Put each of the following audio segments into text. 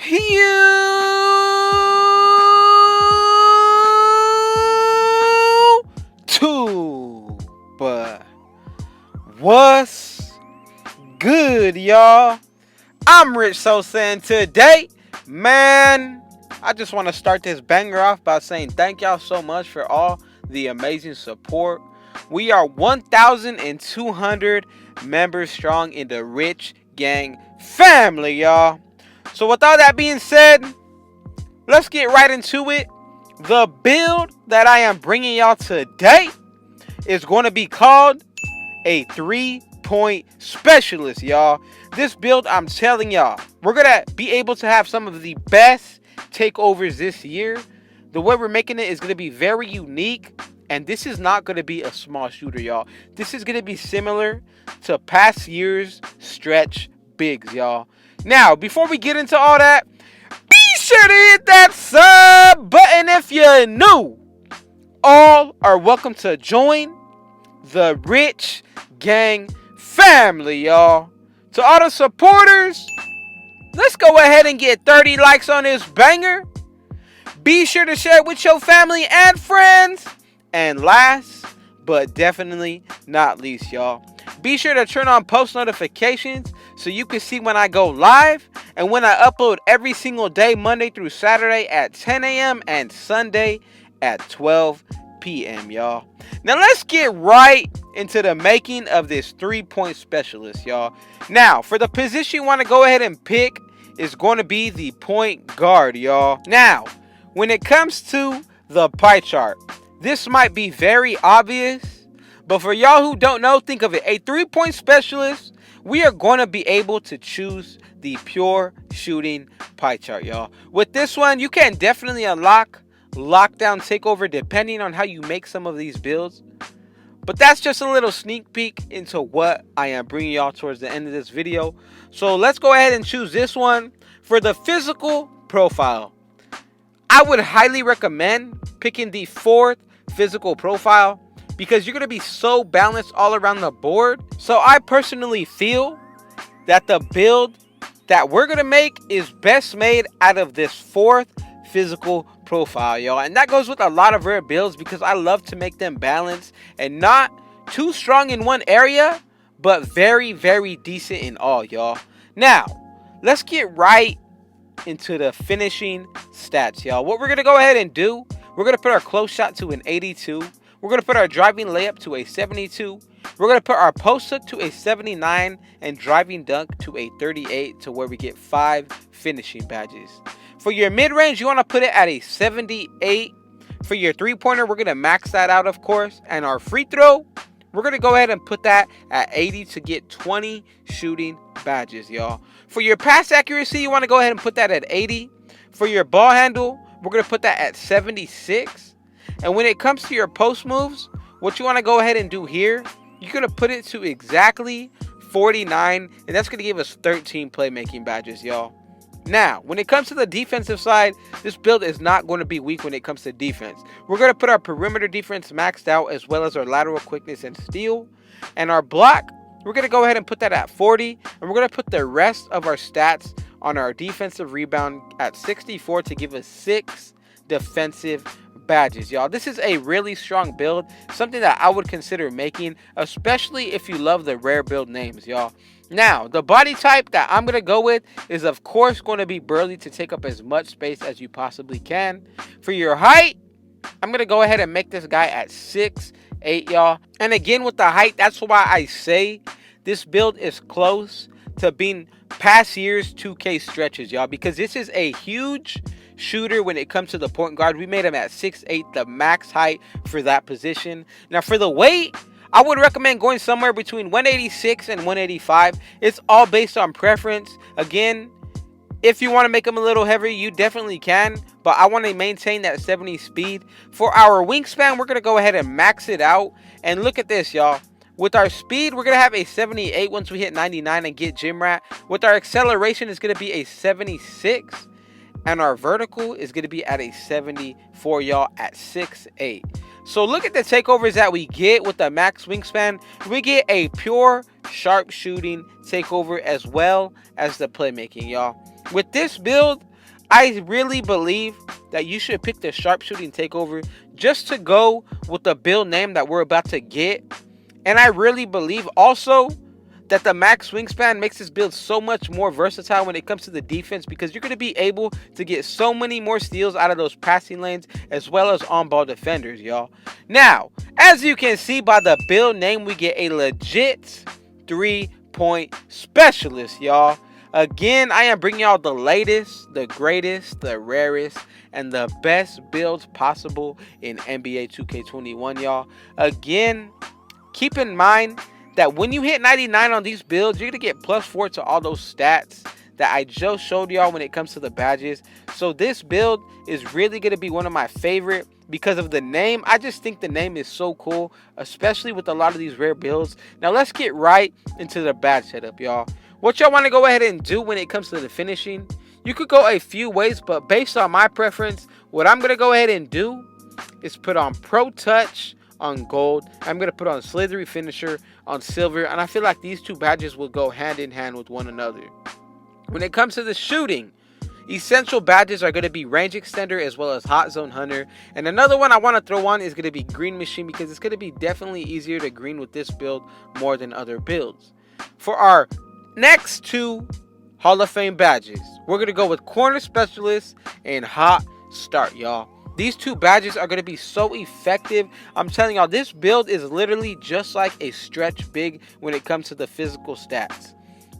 YouTube. What's good, y'all? I'm Rich Sosa, and today, man, I just want to start this banger off by saying thank y'all so much for all the amazing support. We are 1,200 members strong in the Rich Gang family, y'all. So with all that being said, let's get right into it. The build that I am bringing y'all today is going to be called a 3-point specialist, y'all. This build, I'm telling y'all, we're going to be able to have some of the best takeovers this year. The way we're making it is going to be very unique, and this is not going to be a small shooter, y'all. This is going to be similar to past years' stretch bigs, y'all. Now, before we get into all that, be sure to hit that sub button if you're new. All are welcome to join the Rich Gang family, y'all. To all the supporters, let's go ahead and get 30 likes on this banger. Be sure to share it with your family and friends. And last, but definitely not least, y'all, be sure to turn on post notifications so you can see when I go live and when I upload every single day, Monday through Saturday at 10 a.m. and Sunday at 12 p.m., y'all. Now let's get right into the making of this 3-point specialist, y'all. Now, for the position you want to go ahead and pick is going to be the point guard, y'all. Now, when it comes to the pie chart, this might be very obvious, but for y'all who don't know, think of it. A 3-point specialist, we are going to be able to choose the pure shooting pie chart, y'all. With this one, you can definitely unlock lockdown takeover depending on how you make some of these builds. But that's just a little sneak peek into what I am bringing y'all towards the end of this video. So let's go ahead and choose this one. For the physical profile, I would highly recommend picking the 4th physical profile because you're going to be so balanced all around the board. So I personally feel that the build that we're going to make is best made out of this 4th physical profile, y'all. And that goes with a lot of rare builds because I love to make them balanced and not too strong in one area, but very, very decent in all, y'all. Now, let's get right into the finishing stats, y'all. What we're going to go ahead and do, we're going to put our close shot to an 82. We're going to put our driving layup to a 72. We're going to put our post hook to a 79 and driving dunk to a 38 to where we get 5 finishing badges. For your mid-range, you want to put it at a 78. For your three-pointer, we're going to max that out, of course. And our free throw, we're going to go ahead and put that at 80 to get 20 shooting badges, y'all. For your pass accuracy, you want to go ahead and put that at 80. For your ball handle, we're going to put that at 76. And when it comes to your post moves, what you want to go ahead and do here, you're going to put it to exactly 49. And that's going to give us 13 playmaking badges, y'all. Now, when it comes to the defensive side, this build is not going to be weak when it comes to defense. We're going to put our perimeter defense maxed out as well as our lateral quickness and steal. And our block, we're going to go ahead and put that at 40. And we're going to put the rest of our stats on our defensive rebound at 64 to give us 6 defensive badges, y'all. This is a really strong build, something that I would consider making, especially if you love the rare build names, y'all. Now, the body type that I'm going to go with is, of course, going to be burly to take up as much space as you possibly can. For your height, I'm going to go ahead and make this guy at 6'8", y'all. And again, with the height, that's why I say this build is close to being past year's 2K stretches, y'all, because this is a huge shooter when it comes to the point guard. We made him at 6'8", the max height for that position. Now, for the weight, I would recommend going somewhere between 186 and 185. It's all based on preference. Again, if you want to make him a little heavier, you definitely can. But I want to maintain that 70 speed. For our wingspan, we're going to go ahead and max it out. And look at this, y'all. With our speed, we're going to have a 78 once we hit 99 and get gym rat. With our acceleration, it's going to be a 76. And our vertical is going to be at a 74, y'all, at 6'8". So look at the takeovers that we get with the max wingspan. We get a pure sharp shooting takeover as well as the playmaking, y'all. With this build, I really believe that you should pick the sharpshooting takeover just to go with the build name that we're about to get. And I really believe also that the max wingspan makes this build so much more versatile when it comes to the defense, because you're going to be able to get so many more steals out of those passing lanes as well as on-ball defenders, y'all. Now, as you can see by the build name, we get a legit 3-point specialist, y'all. Again, I am bringing y'all the latest, the greatest, the rarest, and the best builds possible in NBA 2K21, y'all. Again, keep in mind that when you hit 99 on these builds, you're going to get +4 to all those stats that I just showed y'all when it comes to the badges. So this build is really going to be one of my favorite because of the name. I just think the name is so cool, especially with a lot of these rare builds. Now let's get right into the badge setup, y'all. What y'all want to go ahead and do when it comes to the finishing, you could go a few ways, but based on my preference, what I'm going to go ahead and do is put on Pro Touch on gold. I'm going to put on Slithery Finisher on silver, and I feel like these two badges will go hand in hand with one another. When it comes to the shooting, essential badges are going to be Range Extender as well as Hot Zone Hunter. And another one I want to throw on is going to be Green Machine, because it's going to be definitely easier to green with this build more than other builds. For our next two Hall of Fame badges, we're going to go with Corner Specialist and Hot Start, y'all. These two badges are going to be so effective. I'm telling y'all, this build is literally just like a stretch big when it comes to the physical stats.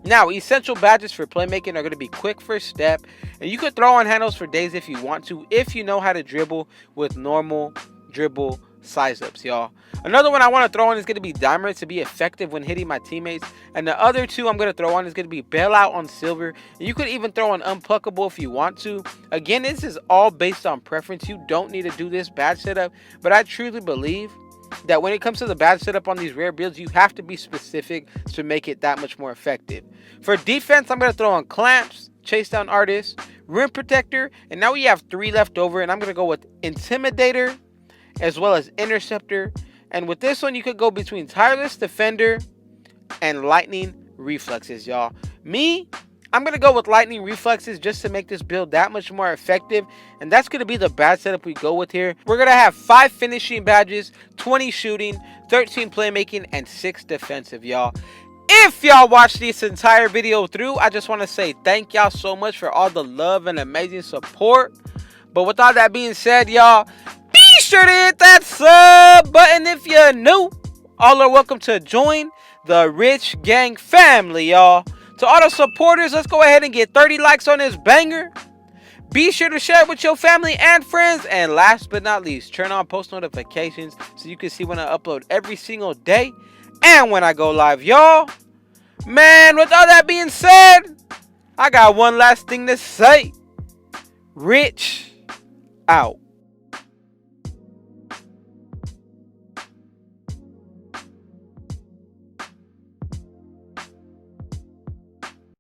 Now, essential badges for playmaking are going to be Quick First Step, and you could throw on handles for days if you want to, if you know how to dribble with normal dribble size ups, y'all. Another one I want to throw on is going to be Dimer to be effective when hitting my teammates. And the other two I'm going to throw on is going to be Bailout on silver. And you could even throw on Unpluckable if you want to. Again, this is all based on preference. You don't need to do this badge setup, but I truly believe that when it comes to the badge setup on these rare builds, you have to be specific to make it that much more effective. For defense, I'm going to throw on Clamps, Chase Down Artist, Rim Protector, and now we have 3 left over, and I'm going to go with Intimidator as well as Interceptor. And with this one, you could go between Tireless Defender and Lightning Reflexes, y'all. I'm going to go with Lightning Reflexes just to make this build that much more effective. And that's going to be the badge setup we go with here. We're going to have 5 finishing badges, 20 shooting, 13 playmaking, and 6 defensive, y'all. If y'all watched this entire video through, I just want to say thank y'all so much for all the love and amazing support. But with all that being said, y'all, be sure to hit that sub button if you're new. All are welcome to join the Rich Gang family, y'all. To all the supporters, let's go ahead and get 30 likes on this banger. Be sure to share it with your family and friends. And last but not least, turn on post notifications so you can see when I upload every single day and when I go live, y'all. Man, with all that being said, I got one last thing to say. Rich out.